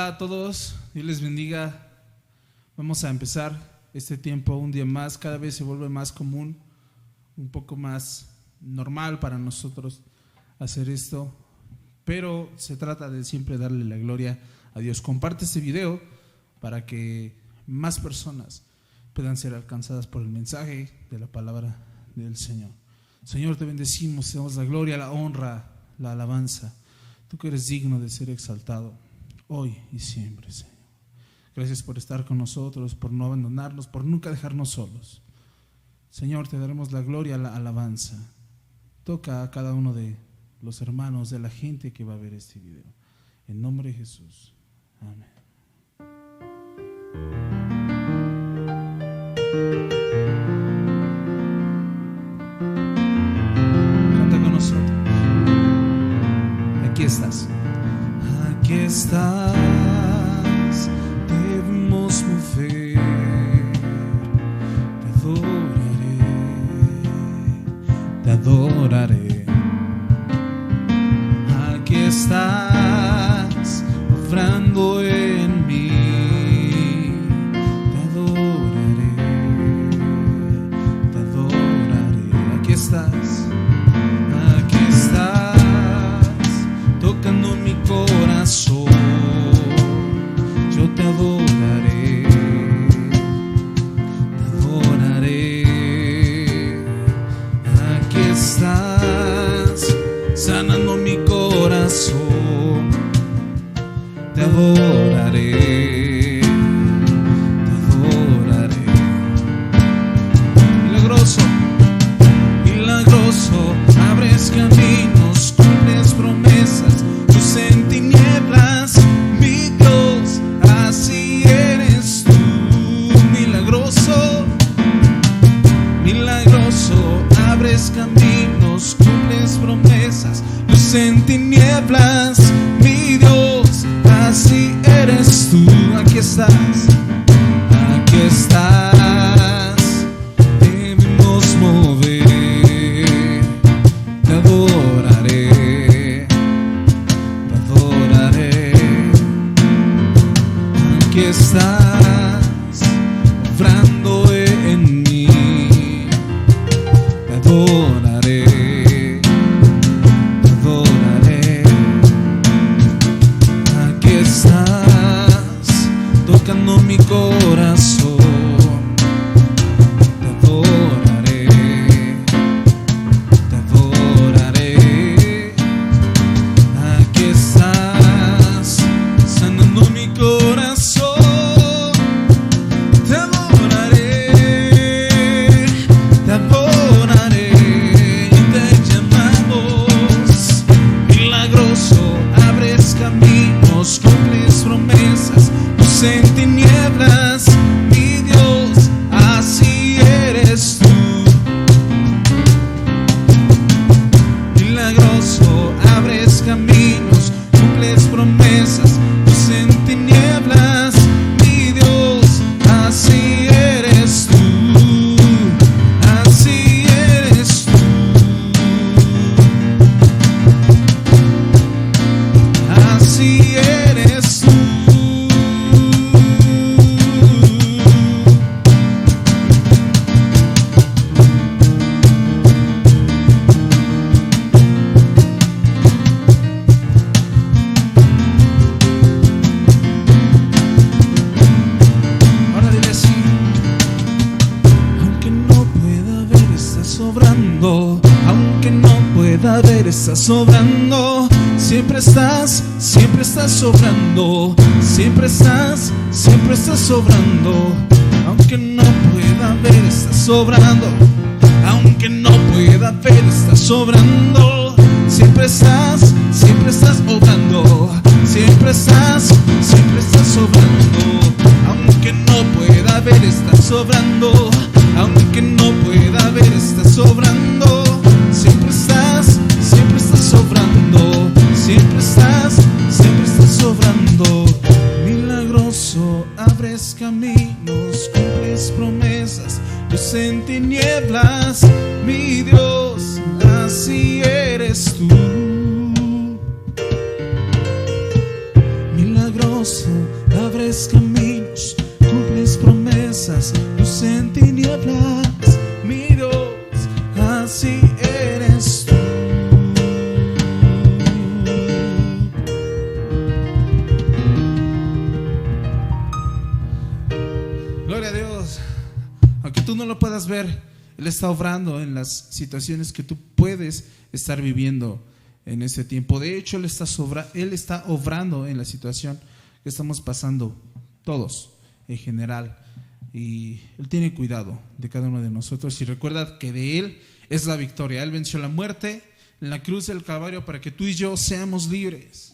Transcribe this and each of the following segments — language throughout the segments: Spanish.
Hola a todos, Dios les bendiga. Vamos a empezar este tiempo un día más. Cada vez se vuelve más común, un poco más normal para nosotros hacer esto, pero se trata de siempre darle la gloria a Dios. Comparte este video para que más personas puedan ser alcanzadas por el mensaje de la palabra del Señor. Señor, te bendecimos, te damos la gloria, la honra, la alabanza. Tú que eres digno de ser exaltado hoy y siempre, Señor. Gracias por estar con nosotros, por no abandonarnos, por nunca dejarnos solos. Señor, te daremos la gloria, la alabanza. Toca a cada uno de los hermanos, de la gente que va a ver este video. En nombre de Jesús. Amén. Canta con nosotros. Aquí estás. Aquí estás, debemos mover, te adoraré. Aquí estás, obrando en mí, te adoraré. Aquí estás, tocando mi corazón, yo te adoraré, aquí estás, sanando mi corazón, te adoraré, milagroso, abres caminos, cumples promesas, luz en tinieblas, mi Dios, así eres tú. Milagroso, abres caminos, cumples promesas, luz en tinieblas, mi Dios, así eres tú. Aquí estás, debemos mover, te adoraré, aquí estás, obrando en mí, te adoraré, aquí estás, tocando mi corazón, te adoraré, aquí estás, sanando mi corazón, te adoraré, y te llamamos. Milagroso, abres caminos, cumples promesas, luz en tinieblas, mi Dios, así eres tú. Milagroso, abres caminos, cumples promesas, luz en tinieblas, mi Dios, así eres tú. Así eres tú. Así eres tú. Ahora dile así: aunque no pueda ver, estás sobrando. Aunque no pueda ver, estás sobrando. Siempre estás sobrando. Siempre estás sobrando. Aunque no pueda ver, estás sobrando. Aunque no pueda ver, estás sobrando. Siempre estás obrando. Siempre estás sobrando. Aunque no pueda ver, estás sobrando. Aunque no pueda ver, estás sobrando. Siempre estás sobrando. Siempre estás sobrando. Milagroso, abres caminos, cumples promesas, luz en tinieblas, mi Dios, así eres tú. Milagroso, abres caminos, cumples promesas, luz en tinieblas. Mi Dios, así eres tú. Gloria a Dios. Aunque tú no lo puedas ver, Él está obrando en las situaciones que tú puedes estar viviendo en ese tiempo. De hecho, Él está obrando en la situación que estamos pasando todos en general. Y Él tiene cuidado de cada uno de nosotros. Y recuerda que de Él es la victoria. Él venció la muerte en la cruz del Calvario para que tú y yo seamos libres.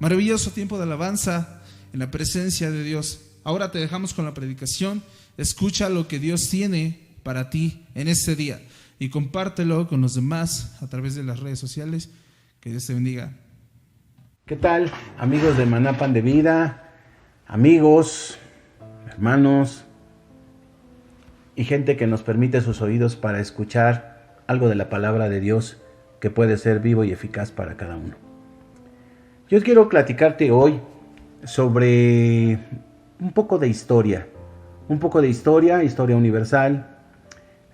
Maravilloso tiempo de alabanza en la presencia de Dios. Ahora te dejamos con la predicación. Escucha lo que Dios tiene para ti en este día y compártelo con los demás a través de las redes sociales. Que Dios te bendiga. ¿Qué tal, amigos de Maná Pan de Vida, amigos, hermanos y gente que nos permite sus oídos para escuchar algo de la palabra de Dios que puede ser vivo y eficaz para cada uno? Yo quiero platicarte hoy sobre un poco de historia, historia universal.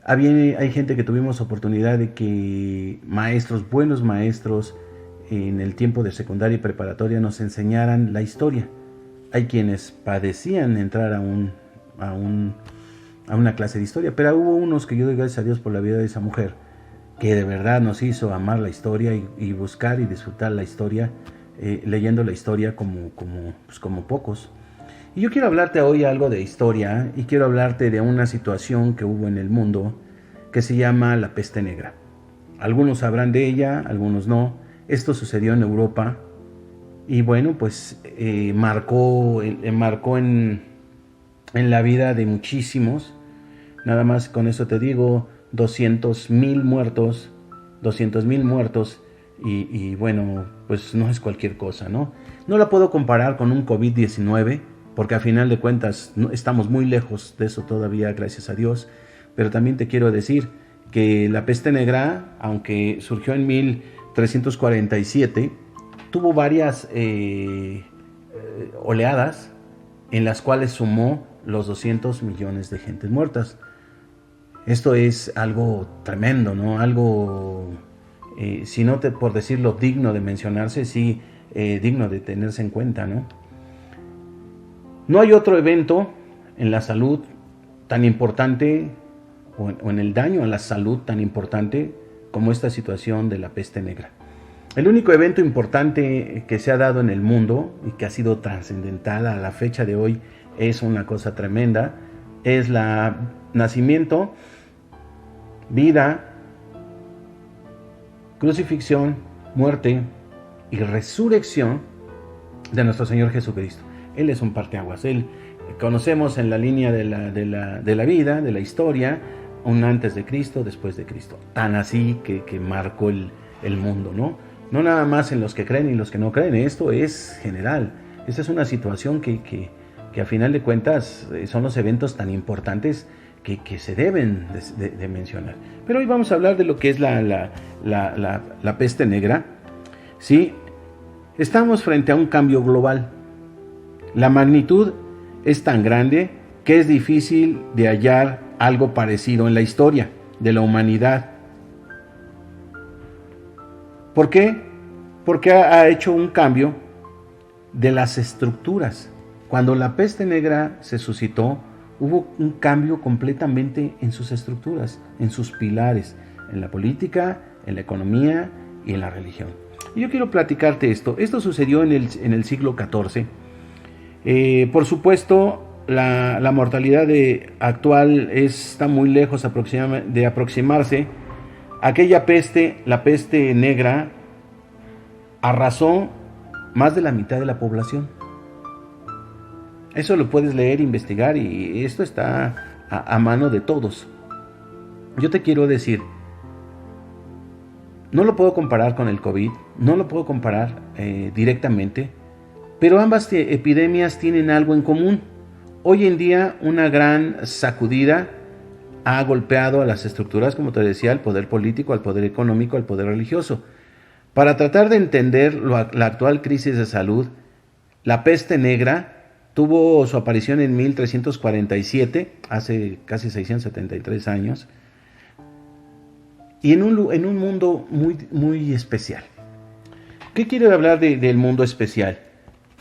Hay gente que tuvimos oportunidad de que buenos maestros en el tiempo de secundaria y preparatoria nos enseñaran la historia. Hay quienes padecían entrar a una clase de historia, pero hubo unos que yo doy gracias a Dios por la vida de esa mujer, que de verdad nos hizo amar la historia y buscar y disfrutar la historia, leyendo la historia como pocos. Y yo quiero hablarte hoy algo de historia y quiero hablarte de una situación que hubo en el mundo que se llama la peste negra. Algunos sabrán de ella, algunos no. Esto sucedió en Europa y bueno, pues marcó en la vida de muchísimos. Nada más con eso te digo, 200,000 muertos, 200,000 muertos, y bueno, pues no es cualquier cosa, ¿no? No la puedo comparar con un COVID-19, porque a final de cuentas estamos muy lejos de eso todavía, gracias a Dios. Pero también te quiero decir que la peste negra, aunque surgió en 1347, tuvo varias oleadas en las cuales sumó los 200 millones de gentes muertas. Esto es algo tremendo, ¿no? Algo, si no por decirlo, digno de mencionarse, sí, digno de tenerse en cuenta, ¿no? No hay otro evento en la salud tan importante o en el daño a la salud tan importante como esta situación de la peste negra. El único evento importante que se ha dado en el mundo y que ha sido trascendental a la fecha de hoy, es una cosa tremenda, es la nacimiento, vida, crucifixión, muerte y resurrección de nuestro Señor Jesucristo. Él es un parteaguas. Él conocemos en la línea de la vida, de la historia, un antes de Cristo, después de Cristo. Tan así que marcó el mundo, ¿no? No nada más en los que creen y los que no creen. Esto es general. Esta es una situación que a final de cuentas son los eventos tan importantes que se deben de mencionar. Pero hoy vamos a hablar de lo que es la peste negra. ¿Sí? Estamos frente a un cambio global. La magnitud es tan grande que es difícil de hallar algo parecido en la historia de la humanidad. ¿Por qué? Porque ha hecho un cambio de las estructuras. Cuando la peste negra se suscitó, hubo un cambio completamente en sus estructuras, en sus pilares, en la política, en la economía y en la religión. Y yo quiero platicarte esto. Esto sucedió en el siglo XIV. Por supuesto, la mortalidad actual está muy lejos de aproximarse. Aquella peste, la peste negra, arrasó más de la mitad de la población. Eso lo puedes leer, investigar, y esto está a mano de todos. Yo te quiero decir, no lo puedo comparar con el COVID, no lo puedo comparar directamente, pero ambas epidemias tienen algo en común. Hoy en día una gran sacudida ha golpeado a las estructuras, como te decía, al poder político, al poder económico, al poder religioso. Para tratar de entender la actual crisis de salud, la peste negra tuvo su aparición en 1347, hace casi 673 años, y en un mundo muy, muy especial. ¿Qué quiero hablar del mundo especial?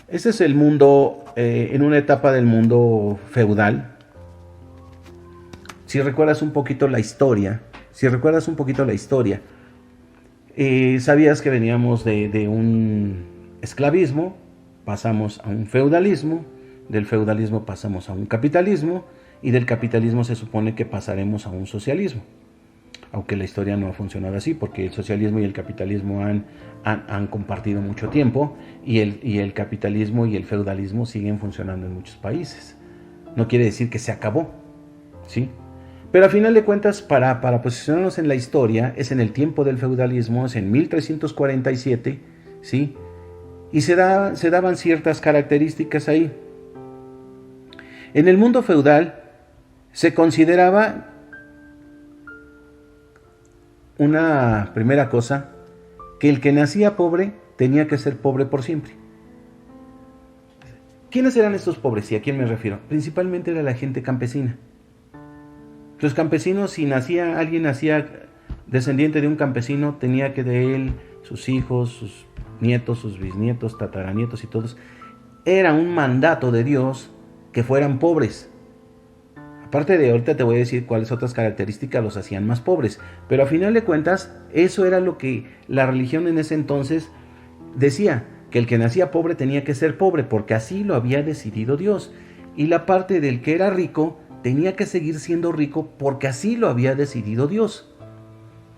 Este es el mundo, en una etapa del mundo feudal. Si recuerdas un poquito la historia, sabías que veníamos de un esclavismo, pasamos a un feudalismo, del feudalismo pasamos a un capitalismo, y del capitalismo se supone que pasaremos a un socialismo. Aunque la historia no ha funcionado así, porque el socialismo y el capitalismo han compartido mucho tiempo, y el capitalismo y el feudalismo siguen funcionando en muchos países. No quiere decir que se acabó, ¿sí? Pero a final de cuentas, para posicionarnos en la historia, es en el tiempo del feudalismo, es en 1347, ¿sí? Y se daban ciertas características ahí. En el mundo feudal se consideraba una primera cosa, que el que nacía pobre tenía que ser pobre por siempre. ¿Quiénes eran estos pobres y a quién me refiero? Principalmente era la gente campesina. Los campesinos, si alguien nacía descendiente de un campesino, tenía que de él, sus hijos, sus nietos, sus bisnietos, tataranietos y todos, era un mandato de Dios que fueran pobres. Aparte de ahorita te voy a decir cuáles otras características los hacían más pobres, pero a final de cuentas eso era lo que la religión en ese entonces decía, que el que nacía pobre tenía que ser pobre porque así lo había decidido Dios, y la parte del que era rico tenía que seguir siendo rico porque así lo había decidido Dios.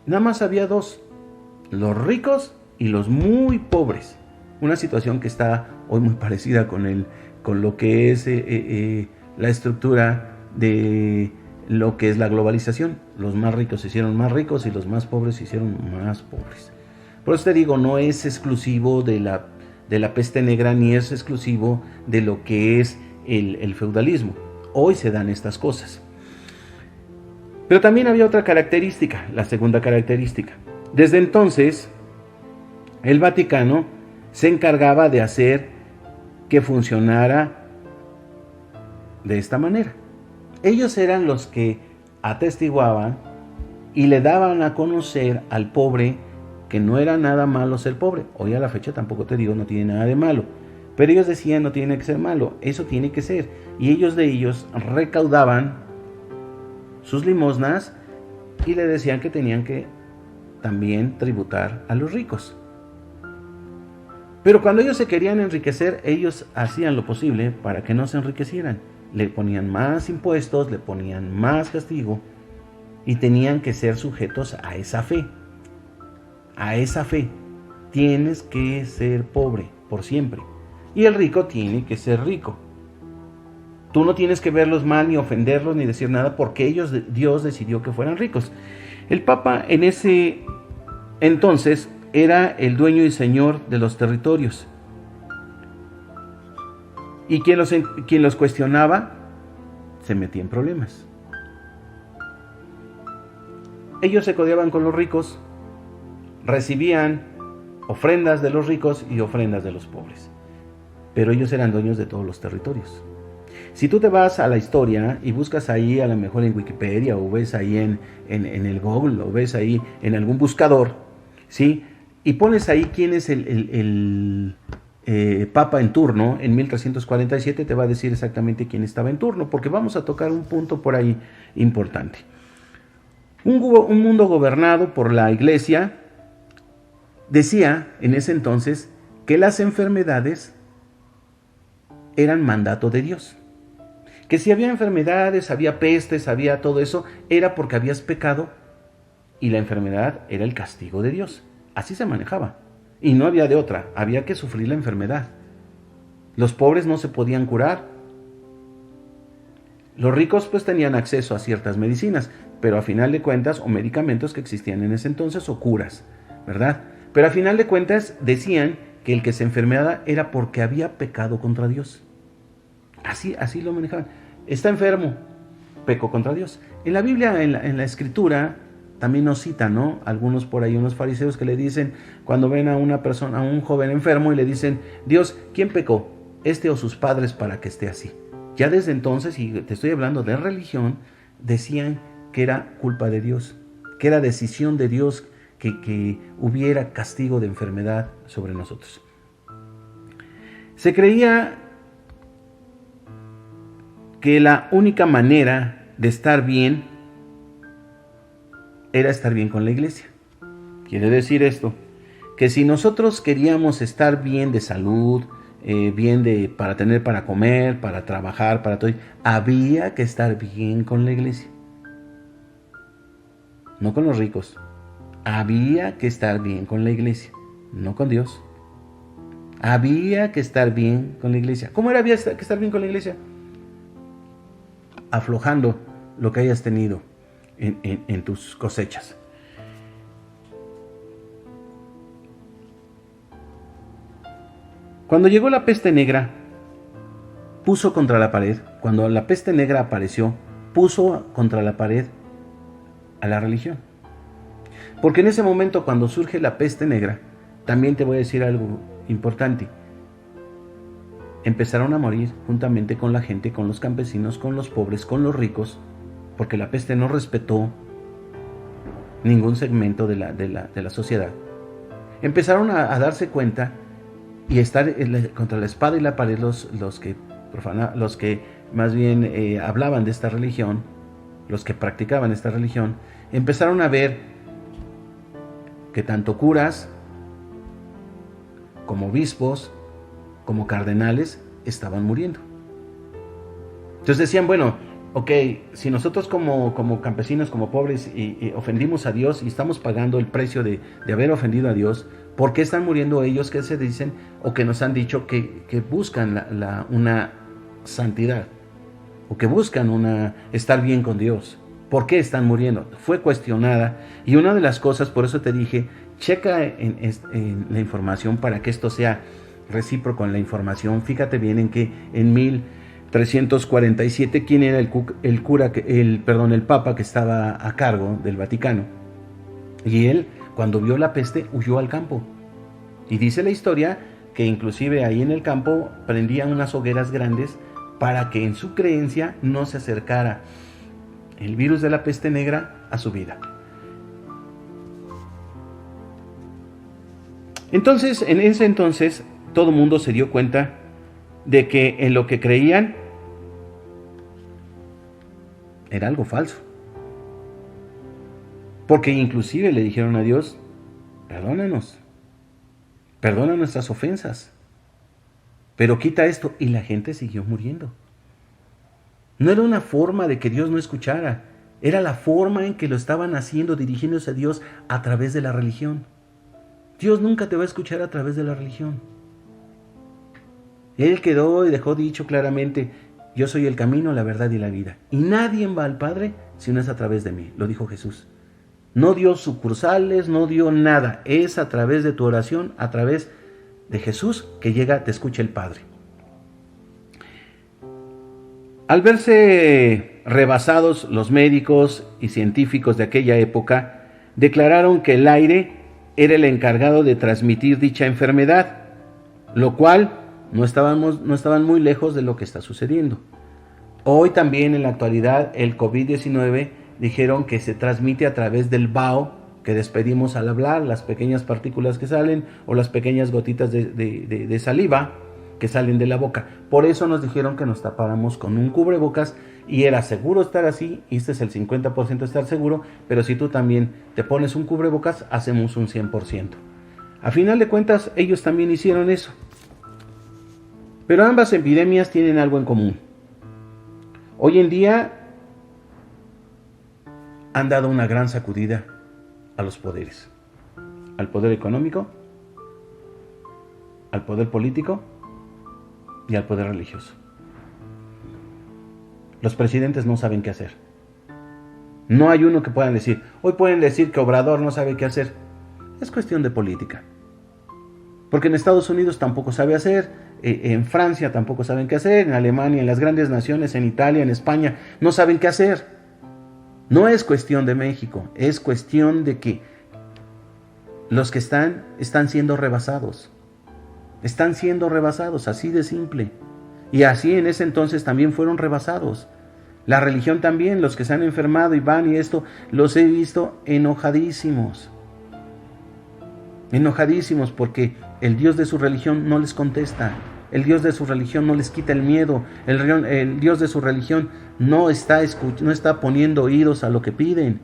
Nada más había dos, los ricos y los muy pobres. una situación que está hoy muy parecida con lo que es la estructura de lo que es la globalización. Los más ricos se hicieron más ricos y los más pobres se hicieron más pobres. Por eso te digo, no es exclusivo de la peste negra ni es exclusivo de lo que es el feudalismo. Hoy se dan estas cosas. Pero también había otra característica, la segunda característica. Desde entonces, el Vaticano se encargaba de hacer que funcionara de esta manera. Ellos eran los que atestiguaban y le daban a conocer al pobre que no era nada malo ser pobre. Hoy a la fecha tampoco te digo, no tiene nada de malo. Pero ellos decían, no tiene que ser malo, eso tiene que ser. Y ellos recaudaban sus limosnas y le decían que tenían que también tributar a los ricos. Pero cuando ellos se querían enriquecer, ellos hacían lo posible para que no se enriquecieran. Le ponían más impuestos, le ponían más castigo y tenían que ser sujetos a esa fe. A esa fe. Tienes que ser pobre por siempre. Y el rico tiene que ser rico. Tú no tienes que verlos mal, ni ofenderlos, ni decir nada, porque Dios decidió que fueran ricos. El Papa en ese entonces era el dueño y señor de los territorios. Y quien los cuestionaba se metía en problemas. Ellos se codeaban con los ricos, recibían ofrendas de los ricos y ofrendas de los pobres. Pero ellos eran dueños de todos los territorios. Si tú te vas a la historia y buscas ahí, a lo mejor en Wikipedia, o ves ahí en el Google, o ves ahí en algún buscador, ¿sí? Y pones ahí quién es el Papa en turno, en 1347 te va a decir exactamente quién estaba en turno, porque vamos a tocar un punto por ahí importante. Un mundo gobernado por la Iglesia decía en ese entonces que las enfermedades eran mandato de Dios. Que si había enfermedades, había pestes, había todo eso, era porque habías pecado y la enfermedad era el castigo de Dios. Así se manejaba. Y no había de otra, había que sufrir la enfermedad. Los pobres no se podían curar. Los ricos pues tenían acceso a ciertas medicinas, pero a final de cuentas, o medicamentos que existían en ese entonces, o curas, ¿verdad? Pero a final de cuentas decían que el que se enfermaba era porque había pecado contra Dios. Así lo manejaban. Está enfermo, pecó contra Dios. En la Biblia, en la Escritura, también nos citan, ¿no? Algunos por ahí, unos fariseos que le dicen, cuando ven a una persona, a un joven enfermo, y le dicen, Dios, ¿quién pecó? ¿Este o sus padres para que esté así? Ya desde entonces, y te estoy hablando de religión, decían que era culpa de Dios, que era decisión de Dios que hubiera castigo de enfermedad sobre nosotros. Se creía que la única manera de estar bien era estar bien con la iglesia. Quiere decir esto, que si nosotros queríamos estar bien de salud, para tener para comer, para trabajar, para todo, había que estar bien con la iglesia. No con los ricos. Había que estar bien con la iglesia, no con Dios. Había que estar bien con la iglesia. ¿Cómo había que estar bien con la iglesia? Aflojando lo que hayas tenido en tus cosechas. Cuando llegó la peste negra, puso contra la pared. Cuando la peste negra apareció, puso contra la pared a la religión. Porque en ese momento, cuando surge la peste negra, también te voy a decir algo importante. Empezaron a morir juntamente con la gente, con los campesinos, con los pobres, con los ricos, porque la peste no respetó ningún segmento de la sociedad. Empezaron a darse cuenta y estar contra la espada y la pared los que más bien hablaban de esta religión, los que practicaban esta religión, empezaron a ver que tanto curas como obispos como cardenales estaban muriendo. Entonces decían, bueno, ok, si nosotros como campesinos, como pobres, y ofendimos a Dios y estamos pagando el precio de haber ofendido a Dios, ¿Por qué están muriendo ellos que se dicen o que nos han dicho que buscan una santidad o que buscan estar bien con Dios? ¿Por qué están muriendo? Fue cuestionada, y una de las cosas, por eso te dije, checa en la información para que esto sea recíproco en la información. Fíjate bien en que en 1347, ¿quién era el papa que estaba a cargo del Vaticano? Y él, cuando vio la peste, huyó al campo. Y dice la historia que inclusive ahí en el campo prendían unas hogueras grandes para que en su creencia no se acercara el virus de la peste negra a su vida. Entonces, en ese entonces, todo el mundo se dio cuenta de que en lo que creían era algo falso. Porque inclusive le dijeron a Dios, perdónanos, perdona nuestras ofensas, pero quita esto, y la gente siguió muriendo. No era una forma de que Dios no escuchara, era la forma en que lo estaban haciendo, dirigiéndose a Dios a través de la religión. Dios nunca te va a escuchar a través de la religión. Él quedó y dejó dicho claramente, yo soy el camino, la verdad y la vida, y nadie va al Padre si no es a través de mí, lo dijo Jesús. No dio sucursales, no dio nada, es a través de tu oración, a través de Jesús que te escucha el Padre. Al verse rebasados, los médicos y científicos de aquella época declararon que el aire era el encargado de transmitir dicha enfermedad, lo cual no estaban muy lejos de lo que está sucediendo. Hoy también en la actualidad el COVID-19 dijeron que se transmite a través del vaho que despedimos al hablar, las pequeñas partículas que salen o las pequeñas gotitas de saliva que salen de la boca. Por eso nos dijeron que nos tapáramos con un cubrebocas y era seguro estar así, y este es el 50% de estar seguro, pero si tú también te pones un cubrebocas, hacemos un 100%. A final de cuentas, ellos también hicieron eso. Pero ambas epidemias tienen algo en común. Hoy en día han dado una gran sacudida a los poderes, al poder económico, al poder político y al poder religioso. Los presidentes no saben qué hacer. No hay uno que puedan decir, hoy pueden decir que Obrador no sabe qué hacer. Es cuestión de política. Porque en Estados Unidos tampoco sabe hacer, en Francia tampoco saben qué hacer, en Alemania, en las grandes naciones, en Italia, en España, no saben qué hacer. No es cuestión de México, es cuestión de que los que están siendo rebasados. Están siendo rebasados, así de simple. Y así en ese entonces también fueron rebasados. La religión también, los que se han enfermado y van y esto, los he visto enojadísimos. Enojadísimos porque el Dios de su religión no les contesta. El Dios de su religión no les quita el miedo. El Dios de su religión no está poniendo oídos a lo que piden.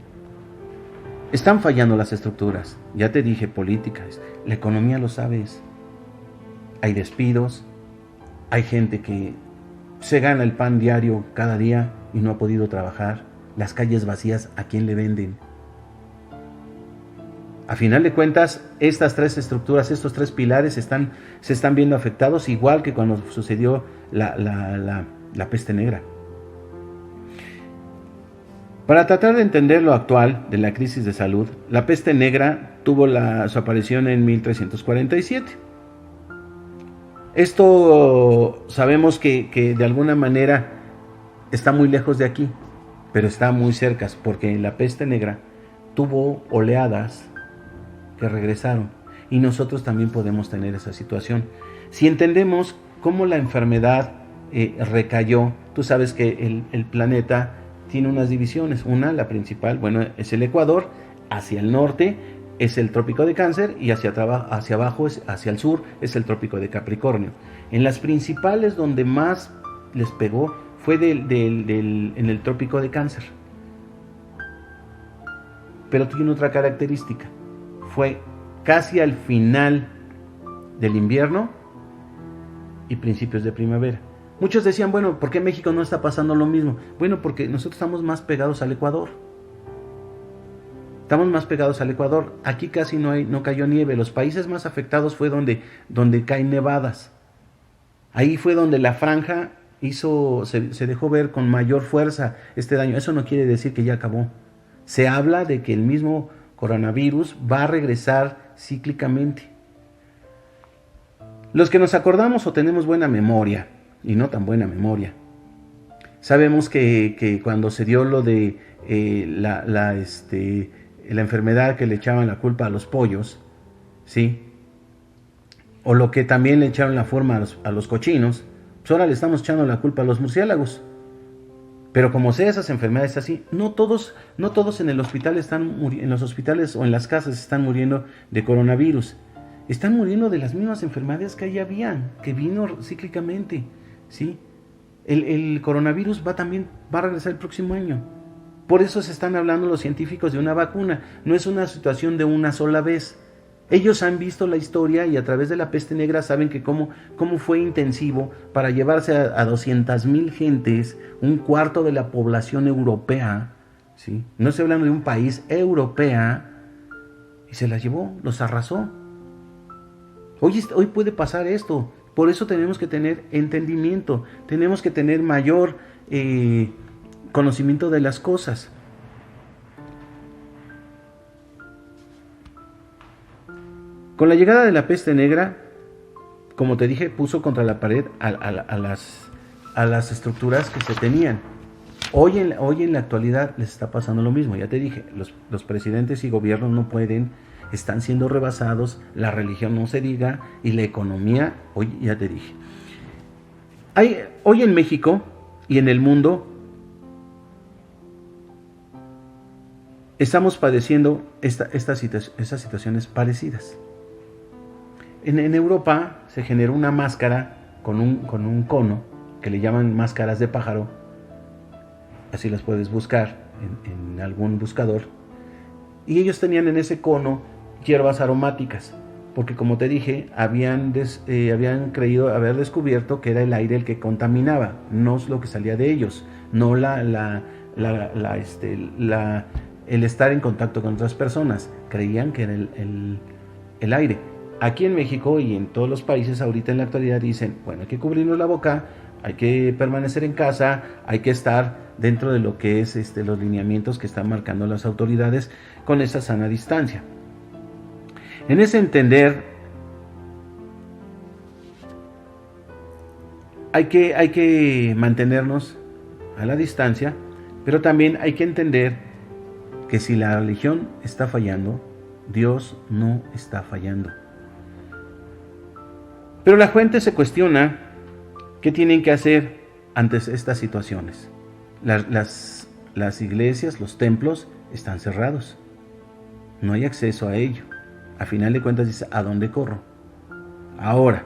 Están fallando las estructuras. Ya te dije, políticas. La economía lo sabes. Hay despidos. Hay gente que se gana el pan diario cada día y no ha podido trabajar. Las calles vacías, ¿a quién le venden? A final de cuentas, estas tres estructuras, estos tres pilares se están viendo afectados, igual que cuando sucedió la peste negra. Para tratar de entender lo actual de la crisis de salud, la peste negra tuvo su aparición en 1347. Esto sabemos que de alguna manera está muy lejos de aquí, pero está muy cerca, porque la peste negra tuvo oleadas que regresaron, y nosotros también podemos tener esa situación. Si entendemos cómo la enfermedad recayó, tú sabes que el planeta tiene unas divisiones. La principal, es el Ecuador, hacia el norte es el trópico de Cáncer y hacia abajo, hacia el sur, es el trópico de Capricornio. En las principales donde más les pegó fue en el trópico de Cáncer. Pero tiene otra característica. Fue casi al final del invierno y principios de primavera. Muchos decían, ¿por qué México no está pasando lo mismo? Porque nosotros estamos más pegados al Ecuador. Estamos más pegados al Ecuador. Aquí casi no cayó nieve. Los países más afectados fue donde caen nevadas. Ahí fue donde la franja se dejó ver con mayor fuerza este daño. Eso no quiere decir que ya acabó. Se habla de que el mismo coronavirus va a regresar cíclicamente. Los que nos acordamos o tenemos buena memoria, y no tan buena memoria, sabemos que cuando se dio lo de la enfermedad que le echaban la culpa a los pollos, ¿sí? O lo que también le echaron la forma a los cochinos, pues ahora le estamos echando la culpa a los murciélagos. Pero como sea esas enfermedades así, no todos en el hospital en los hospitales o en las casas están muriendo de coronavirus. Están muriendo de las mismas enfermedades que ahí habían, que vino cíclicamente, ¿sí? El coronavirus va a regresar el próximo año. Por eso se están hablando los científicos de una vacuna. No es una situación de una sola vez. Ellos han visto la historia y a través de la peste negra saben que cómo fue intensivo para llevarse a 200,000 gentes, un cuarto de la población europea, ¿sí? No estoy hablando de un país, europea, y se las llevó, los arrasó. Hoy puede pasar esto. Por eso tenemos que tener entendimiento, tenemos que tener mayor conocimiento de las cosas. Con la llegada de la peste negra, como te dije, puso contra la pared a las estructuras que se tenían. Hoy en la actualidad les está pasando lo mismo. Ya te dije, los presidentes y gobiernos no pueden, están siendo rebasados, la religión no se diga, y la economía, hoy ya te dije. Hoy en México y en el mundo estamos padeciendo estas situaciones parecidas. En Europa se generó una máscara con un cono que le llaman máscaras de pájaro. Así las puedes buscar en algún buscador. Y ellos tenían en ese cono hierbas aromáticas, porque como te dije, habían creído haber descubierto que era el aire el que contaminaba, no lo que salía de ellos, no el estar en contacto con otras personas. Creían que era el aire. Aquí en México y en todos los países ahorita en la actualidad dicen, bueno, hay que cubrirnos la boca, hay que permanecer en casa, hay que estar dentro de lo que es los lineamientos que están marcando las autoridades con esa sana distancia. En ese entender, hay que mantenernos a la distancia, pero también hay que entender que si la religión está fallando, Dios no está fallando. Pero la gente se cuestiona qué tienen que hacer ante estas situaciones. Las iglesias, los templos están cerrados. No hay acceso a ello. A final de cuentas dice, ¿a dónde corro? Ahora,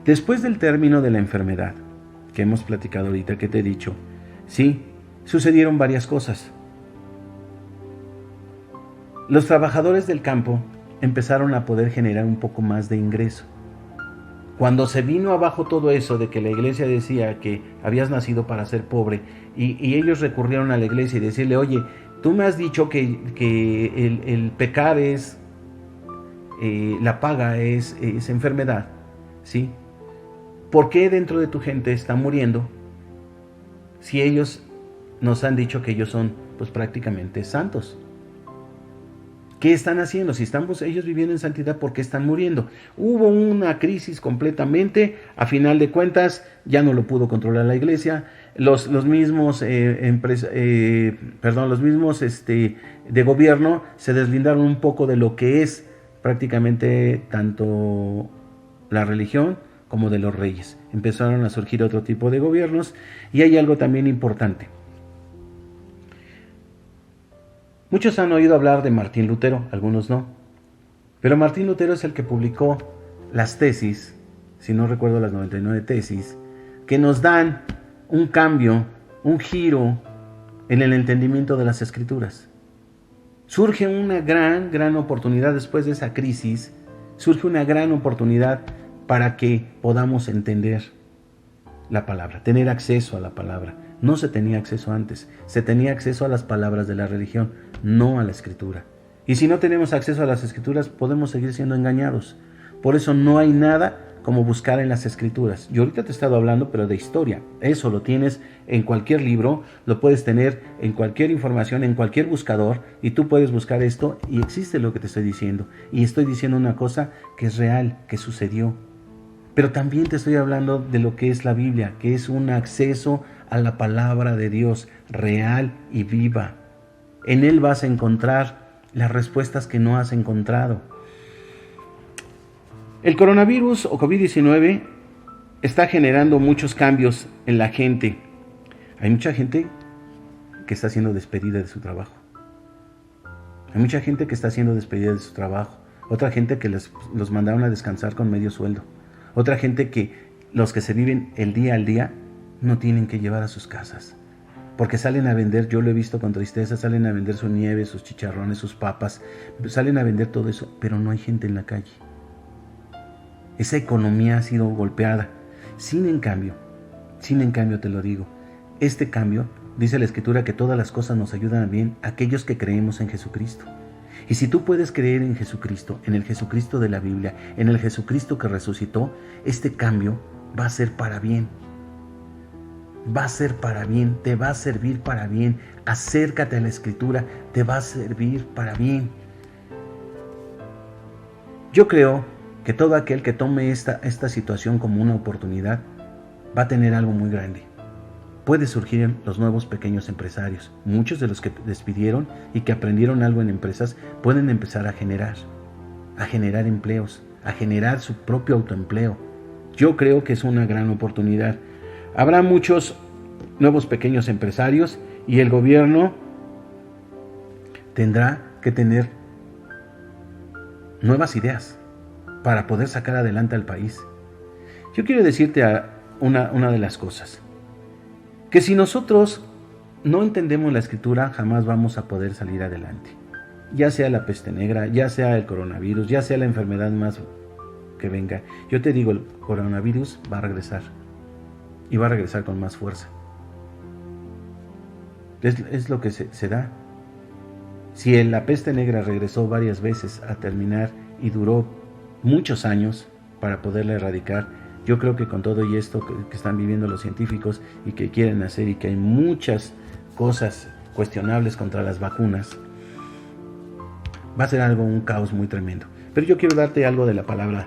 después del término de la enfermedad, que hemos platicado ahorita, que te he dicho, sí, sucedieron varias cosas. Los trabajadores del campo empezaron a poder generar un poco más de ingreso. Cuando se vino abajo todo eso de que la iglesia decía que habías nacido para ser pobre y ellos recurrieron a la iglesia y decirle, oye, tú me has dicho que el pecar es, la paga es enfermedad, ¿sí? ¿Por qué dentro de tu gente están muriendo si ellos nos han dicho que ellos son pues prácticamente santos? ¿Qué están haciendo? Si estamos ellos viviendo en santidad, ¿por qué están muriendo? Hubo una crisis completamente, a final de cuentas ya no lo pudo controlar la iglesia, los mismos de gobierno se deslindaron un poco de lo que es prácticamente tanto la religión como de los reyes. Empezaron a surgir otro tipo de gobiernos y hay algo también importante. Muchos han oído hablar de Martín Lutero, algunos no. Pero Martín Lutero es el que publicó las tesis, si no recuerdo las 99 tesis, que nos dan un cambio, un giro en el entendimiento de las escrituras. Surge una gran oportunidad después de esa crisis, surge una gran oportunidad para que podamos entender la palabra, tener acceso a la palabra, No se tenía acceso antes. Se tenía acceso a las palabras de la religión, no a la Escritura. Y si no tenemos acceso a las Escrituras, podemos seguir siendo engañados. Por eso no hay nada como buscar en las Escrituras. Yo ahorita te he estado hablando, pero de historia. Eso lo tienes en cualquier libro, lo puedes tener en cualquier información, en cualquier buscador, y tú puedes buscar esto y existe lo que te estoy diciendo. Y estoy diciendo una cosa que es real, que sucedió. Pero también te estoy hablando de lo que es la Biblia, que es un acceso a la palabra de Dios real y viva. En Él vas a encontrar las respuestas que no has encontrado. El coronavirus o COVID-19 está generando muchos cambios en la gente. Hay mucha gente que está siendo despedida de su trabajo. Hay mucha gente que está siendo despedida de su trabajo. Otra gente que los mandaron a descansar con medio sueldo. Otra gente que los que se viven el día al día no tienen que llevar a sus casas. Porque salen a vender, yo lo he visto con tristeza, salen a vender su nieve, sus chicharrones, sus papas. Salen a vender todo eso, pero no hay gente en la calle. Esa economía ha sido golpeada. Sin en cambio te lo digo, este cambio, dice la Escritura que todas las cosas nos ayudan bien a aquellos que creemos en Jesucristo. Y si tú puedes creer en Jesucristo, en el Jesucristo de la Biblia, en el Jesucristo que resucitó, este cambio va a ser para bien. Va a ser para bien, te va a servir para bien. Acércate a la Escritura, te va a servir para bien. Yo creo que todo aquel que tome esta situación como una oportunidad va a tener algo muy grande. Puede surgir en los nuevos pequeños empresarios. Muchos de los que despidieron y que aprendieron algo en empresas pueden empezar a generar empleos, a generar su propio autoempleo. Yo creo que es una gran oportunidad. Habrá muchos nuevos pequeños empresarios y el gobierno tendrá que tener nuevas ideas para poder sacar adelante al país. Yo quiero decirte una de las cosas, que si nosotros no entendemos la Escritura, jamás vamos a poder salir adelante. Ya sea la peste negra, ya sea el coronavirus, ya sea la enfermedad más que venga. Yo te digo, el coronavirus va a regresar. Y va a regresar con más fuerza. Es lo que se da. Si la peste negra regresó varias veces a terminar y duró muchos años para poderla erradicar, yo creo que con todo y esto que están viviendo los científicos y que quieren hacer y que hay muchas cosas cuestionables contra las vacunas, va a ser un caos muy tremendo. Pero yo quiero darte algo de la palabra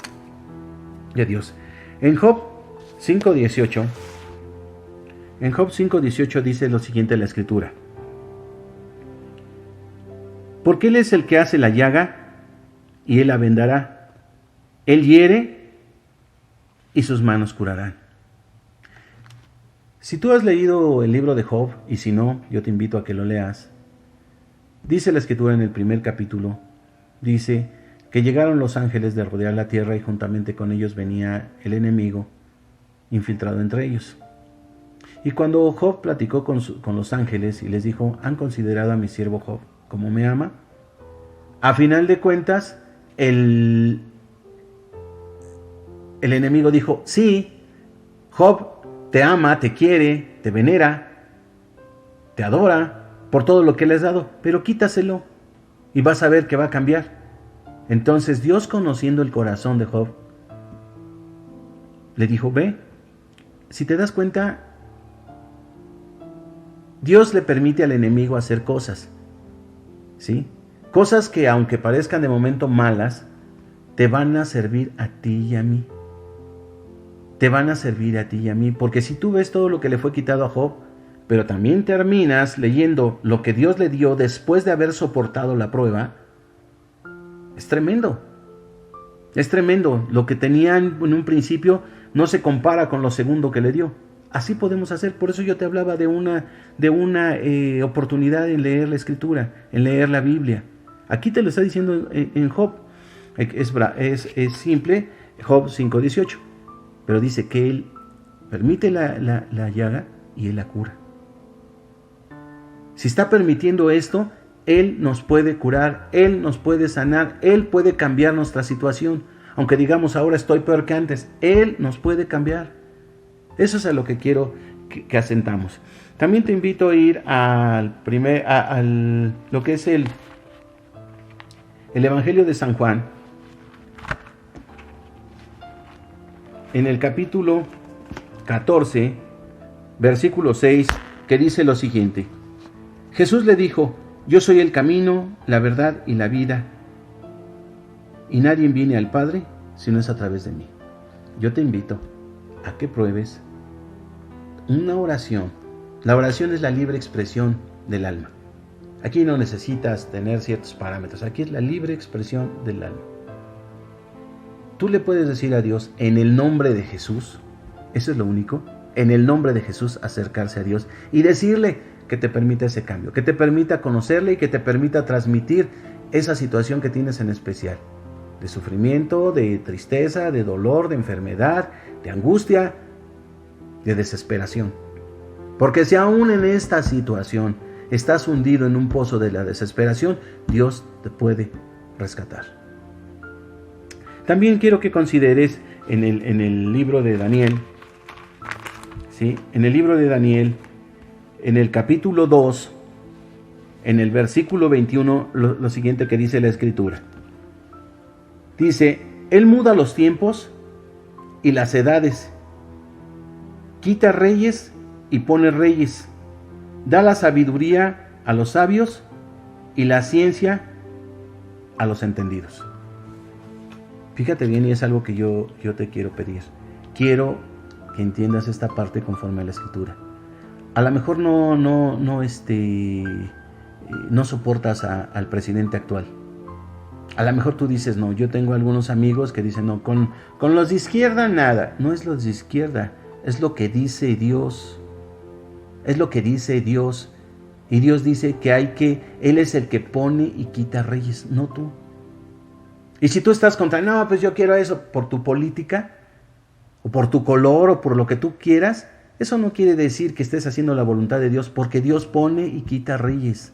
de Dios. En Job 5:18 dice lo siguiente la Escritura: porque Él es el que hace la llaga y Él la vendará. Él hiere y sus manos curarán. Si tú has leído el libro de Job, y si no, yo te invito a que lo leas, dice la Escritura en el primer capítulo, dice que llegaron los ángeles de rodear la tierra y juntamente con ellos venía el enemigo infiltrado entre ellos. Y cuando Job platicó con los ángeles y les dijo: ¿han considerado a mi siervo Job como me ama? A final de cuentas, el enemigo dijo: sí, Job te ama, te quiere, te venera, te adora por todo lo que le has dado, pero quítaselo y vas a ver que va a cambiar. Entonces Dios, conociendo el corazón de Job, le dijo: ve, si te das cuenta, Dios le permite al enemigo hacer cosas, ¿sí? Cosas que, aunque parezcan de momento malas, te van a servir a ti y a mí. Te van a servir a ti y a mí, porque si tú ves todo lo que le fue quitado a Job, pero también terminas leyendo lo que Dios le dio después de haber soportado la prueba, es tremendo. Es tremendo. Lo que tenía en un principio no se compara con lo segundo que le dio. Así podemos hacer. Por eso yo te hablaba de una oportunidad en leer la Escritura, en leer la Biblia. Aquí te lo está diciendo en Job. Es simple, Job 5:18. Pero dice que Él permite la llaga y Él la cura. Si está permitiendo esto, Él nos puede curar, Él nos puede sanar, Él puede cambiar nuestra situación. Aunque digamos ahora estoy peor que antes, Él nos puede cambiar. Eso es a lo que quiero que asentamos. También te invito a ir lo que es el Evangelio de San Juan, en el capítulo 14, versículo 6, que dice lo siguiente. Jesús le dijo: yo soy el camino, la verdad y la vida, y nadie viene al Padre si no es a través de mí. Yo te invito a que pruebes una oración. La oración es la libre expresión del alma. Aquí no necesitas tener ciertos parámetros. Aquí es la libre expresión del alma. Tú le puedes decir a Dios en el nombre de Jesús, eso es lo único, en el nombre de Jesús acercarse a Dios y decirle que te permita ese cambio, que te permita conocerle y que te permita transmitir esa situación que tienes en especial, de sufrimiento, de tristeza, de dolor, de enfermedad, de angustia, de desesperación. Porque si aún en esta situación estás hundido en un pozo de la desesperación, Dios te puede rescatar. También quiero que consideres en el libro de Daniel, ¿sí? En el libro de Daniel, en el capítulo 2, en el versículo 21, lo siguiente que dice la Escritura. Dice: Él muda los tiempos y las edades, quita reyes y pone reyes, da la sabiduría a los sabios y la ciencia a los entendidos. Fíjate bien, y es algo que yo te quiero pedir. Quiero que entiendas esta parte conforme a la Escritura. A lo mejor no soportas al presidente actual. A lo mejor tú dices: no, yo tengo algunos amigos que dicen: no, con los de izquierda nada. No es los de izquierda, es lo que dice Dios. Es lo que dice Dios. Y Dios dice que Él es el que pone y quita reyes, no tú. Y si tú estás contra: no, pues yo quiero eso, por tu política, o por tu color, o por lo que tú quieras, eso no quiere decir que estés haciendo la voluntad de Dios, porque Dios pone y quita reyes.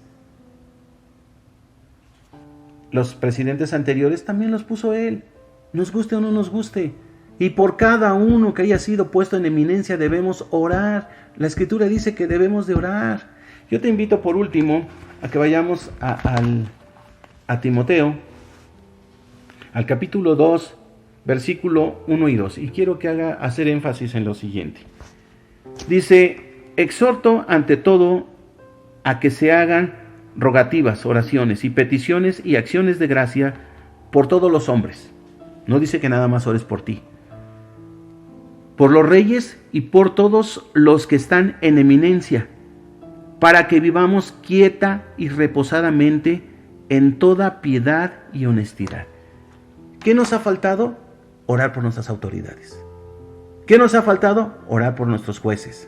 Los presidentes anteriores también los puso Él, nos guste o no nos guste. Y por cada uno que haya sido puesto en eminencia debemos orar. La Escritura dice que debemos de orar. Yo te invito por último a que vayamos a Timoteo, al capítulo 2, versículo 1 y 2. Y quiero que hacer énfasis en lo siguiente. Dice: exhorto ante todo a que se hagan rogativas, oraciones y peticiones y acciones de gracia por todos los hombres. No dice que nada más ores por ti. Por los reyes y por todos los que están en eminencia, para que vivamos quieta y reposadamente en toda piedad y honestidad. ¿Qué nos ha faltado? Orar por nuestras autoridades. ¿Qué nos ha faltado? Orar por nuestros jueces.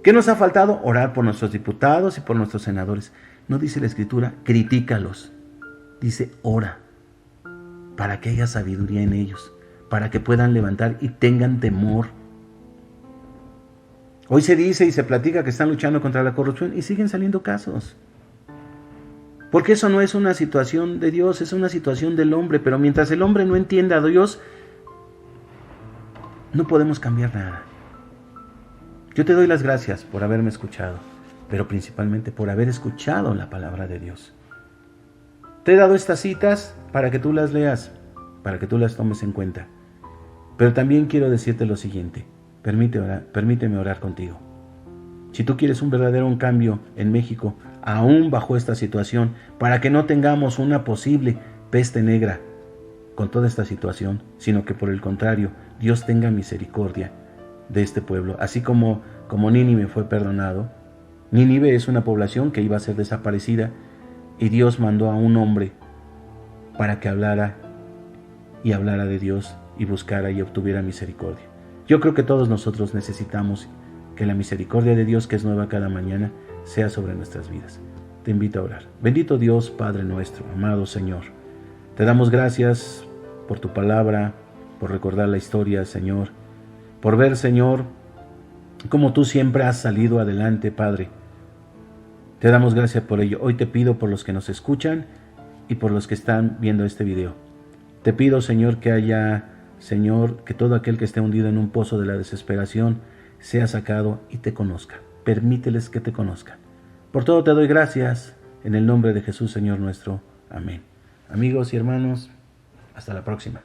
¿Qué nos ha faltado? Orar por nuestros diputados y por nuestros senadores. No dice la Escritura: critícalos. Dice: ora, para que haya sabiduría en ellos, para que puedan levantar y tengan temor. Hoy se dice y se platica que están luchando contra la corrupción y siguen saliendo casos. Porque eso no es una situación de Dios, es una situación del hombre. Pero mientras el hombre no entienda a Dios, no podemos cambiar nada. Yo te doy las gracias por haberme escuchado, pero principalmente por haber escuchado la palabra de Dios. Te he dado estas citas para que tú las leas, para que tú las tomes en cuenta. Pero también quiero decirte lo siguiente: permíteme orar contigo. Si tú quieres un verdadero cambio en México, aún bajo esta situación, para que no tengamos una posible peste negra con toda esta situación, sino que por el contrario, Dios tenga misericordia de este pueblo, así como Nínive fue perdonado. Nínive es una población que iba a ser desaparecida, y Dios mandó a un hombre para que hablara de Dios y buscara y obtuviera misericordia. Yo creo que todos nosotros necesitamos que la misericordia de Dios, que es nueva cada mañana, sea sobre nuestras vidas. Te invito a orar. Bendito Dios, Padre nuestro, amado Señor, te damos gracias por tu palabra, por recordar la historia, Señor, por ver, Señor, cómo tú siempre has salido adelante, Padre. Te damos gracias por ello. Hoy te pido por los que nos escuchan y por los que están viendo este video. Te pido, Señor, que todo aquel que esté hundido en un pozo de la desesperación sea sacado y te conozca. permíteles que te conozcan. Por todo te doy gracias, en el nombre de Jesús, Señor nuestro. Amén. Amigos y hermanos, hasta la próxima.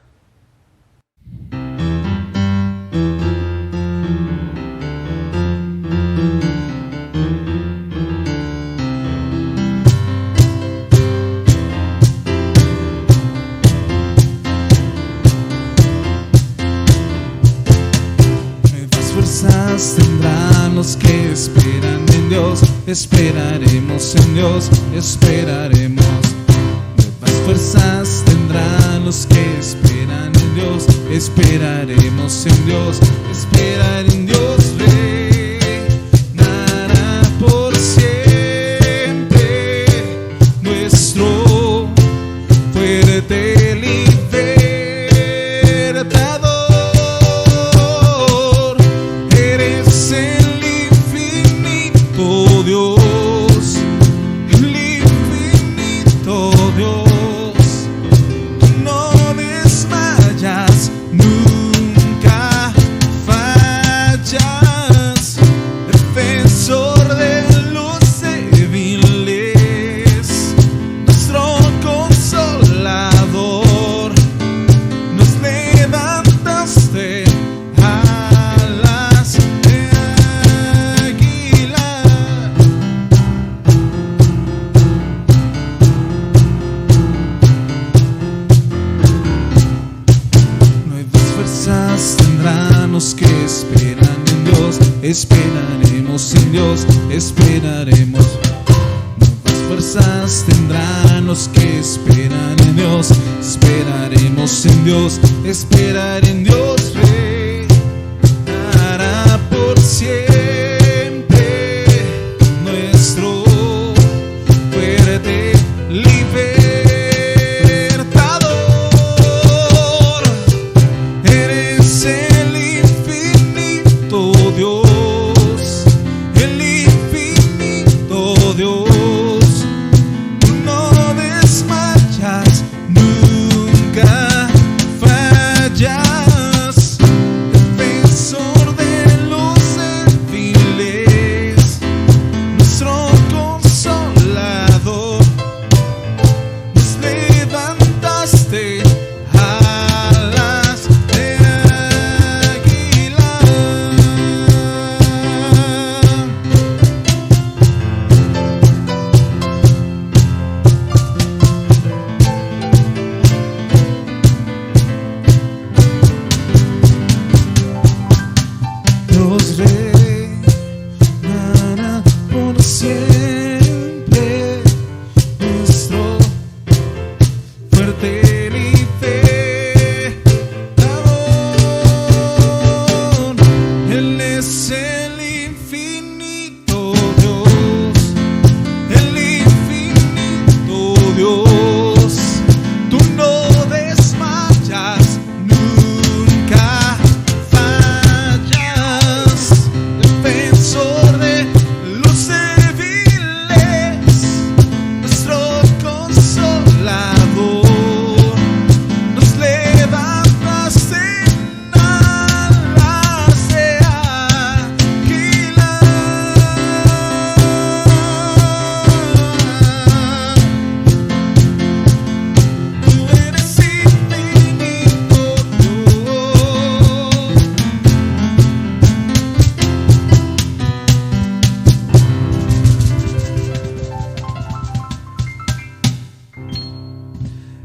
Tendrán los que esperan en Dios, esperaremos en Dios, esperaremos. Nuevas fuerzas tendrán los que esperan en Dios, esperaremos en Dios, esperar en Dios reinará por siempre, nuestro fuerte libertador. Esperaremos en Dios, esperaremos. Nuevas fuerzas tendrán los que esperan en Dios, esperaremos en Dios, esperar en Dios reinará por siempre, nuestro fuerte libertador. Eres el infinito Dios.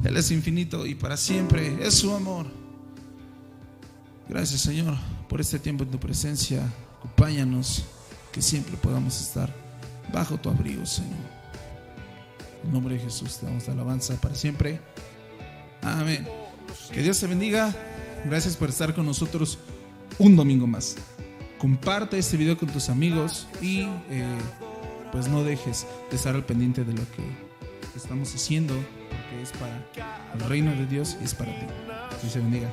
Él es infinito y para siempre es su amor. Gracias, Señor, por este tiempo en tu presencia. Acompáñanos, que siempre podamos estar bajo tu abrigo, Señor. En el nombre de Jesús te damos la alabanza para siempre. Amén. Que Dios te bendiga. Gracias por estar con nosotros un domingo más. Comparte este video con tus amigos y pues no dejes de estar al pendiente de lo que estamos haciendo, porque es para el reino de Dios y es para ti. Dios te bendiga.